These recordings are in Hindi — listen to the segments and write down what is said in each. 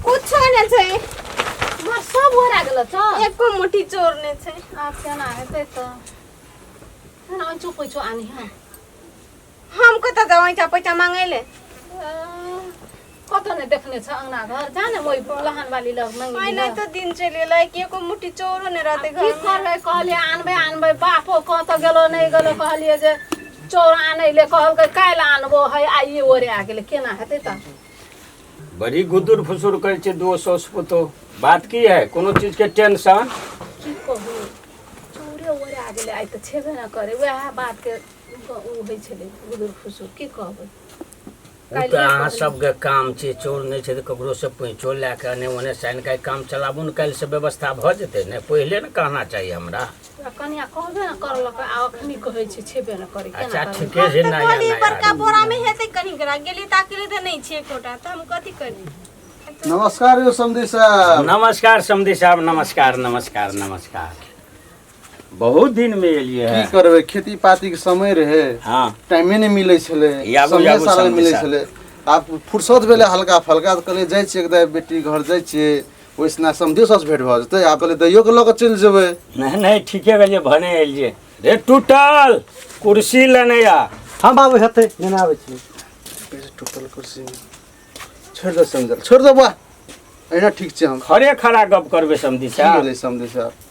कुछ नहीं छे मार सब हो गेल छ एको मुठी चोर नहीं छे अच्छा ना हेतै त ना चुप छ आनी हम कत दवाई चा पैसा मांगैले कत ने देखने छ अंगना घर जाने मोई लहान वाली लग मंगी पहले तो दिन चलेला कि एको मुठी चोर ने रहते घर की करले कहले आनबे बापो कत गेलो नहीं गेलो कहलिए जे चोर आनैले कहलकै काल आनबो है आइए ओरे आ गेले केना हेतै त बड़ी गुदुर फुसुर करे छे 200 पुतो बात की है कोनो चीज के टेंशन की कहू चोरे ओरे आ गेले आइ त छेबे न करे वह बात के उ होइ छले गुदुर फुसुर की कहबै अहाँ सबके काम छै चोर नहीं छै त ककरो से पैंचो लेके ने ओने साइन का काम चलाबू न काल से व्यवस्था भ जेतै ने पहिले न कहना चाहिए हमरा कनिया कहबे न करलक आ अखनी कहै छै छेबे न करे केना अच्छा ठीके छै ना कोली बड़का बोरा में हेते कनी करा गेली ताकिले त नहीं छे कोटा त हम कथि करी नमस्कार यो समधी साहब नमस्कार समधी साहब नमस्कार नमस्कार नमस्कार बहुत दिन में एलिए की करबे खेती पाती के समय रहे हां टाइमे नहीं मिलै छले समय सारा मिलै छले आप फुर्सत भेले हल्का फल्का त कहले जाय छी एकदा बेटी घर जाय छी ओइसना समधी सस भेट भ जते आप कहले दैयो के लग चल जेबै नहीं नहीं ठीके गेलिए भने एलिए रे टूटल कुर्सी लेने आ हां बाबू हेते लेने आबै छी टूटल कुर्सी छोड़ दो बा एना ठीक छै हम खरे खरा गप करबे समधी की साहब भेलै समधी साहब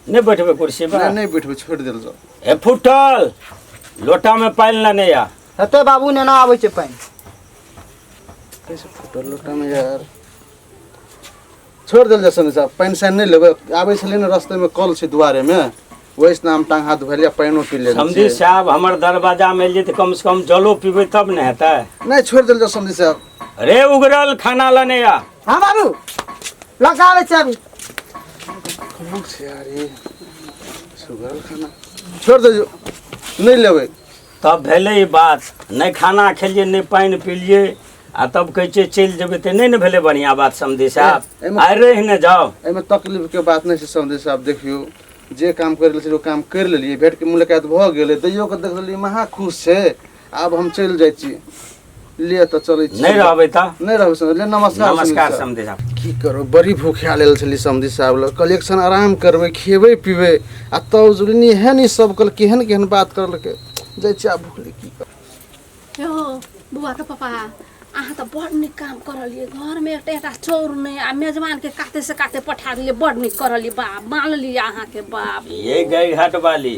नहीं बैठबे कुर्सी पर नहीं बैठबे छोड़ देल जाओ ए फुटल लोटा में पानी लेने आ हेते बाबू ने ना आबै छै पानी कैसे फुटल लोटा में यार छोड़ देल जा समधी साहब पानी से नहीं लेबे आबै छले न रास्ते में कल छै दुआरे में वैस नाम टांग हाथ धोलिया पानो पी ले समधी साहब हमर दरवाजा में एलिए त कम से कम जलो पीबे तब न हेतै नहीं छोड़ देल जा समधी साहब रे उगरल खाना लेने आ हां बाबू लगावे छै अभी कौन से यार ये सुगरल खाना छोड़ दे नहीं लेबे तब भेले ई बात नहीं खाना खेलिए नहीं पानी पीलिए आ तब कहै छै चल जेबे त नहीं न भेले बढ़िया बात समधी साहब आ रह न जाओ एमे तकलीफ के बात नहीं छै समधी साहब देखियो जे काम करले छै ओ काम कर लेलिए भेट के मुलाकात भ गेले दैयो के देख लेलिए महा खुश छै अब हम चल जाय छी ले त चलै छी नहीं रहबै त नहीं रहबै समधी ले नमस्कार नमस्कार समधी साहब की करो बड़ी भूखा लेल छली समधी साहब ल कलेक्शन आराम करबै खेबै पीबै आ तब जुलनी है नहीं सब कल केहन केहन बात करलके जाय छी आ भूखली की कर यो बुआ के पापा अहाँ त बड़ निक काम करलिए घर में एकटा चोर नहीं आ मेजबान के काटे से काटे पठा दिए बड़ निक करलिए बाप मान लिया अहाँ के बाप ये गई घाट वाली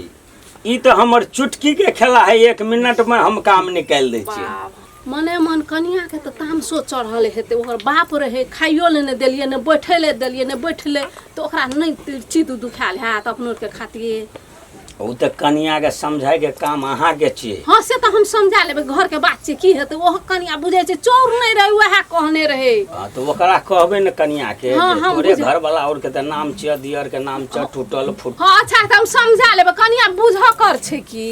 ई तो हमर चुटकी के खेला है 1 मिनट में हम काम निकाल दै छी मने मन कनिया के तो तामसो चढ़ल हेते ओकर बाप रहे खाइयो ले ने देलिए ने बैठे ले देलिए ने बैठले तो ओकरा नहीं चित दुखाल हाथ अपनो के खातिर ओ त कनिया के समझाय के काम अहाँ के छिए हां से तो हम समझा लेबे घर के बात छै की हेते ओह कनिया बुझे छै चोर नहीं रहे वह कहने रहे हां तो ओकरा कहबे न कनिया के हाँ, तोरे घर वाला और के त नाम छिए दियर के नाम छ टूटल फुट हां अच्छा त हम समझा लेबे कनिया बुझ कर छै की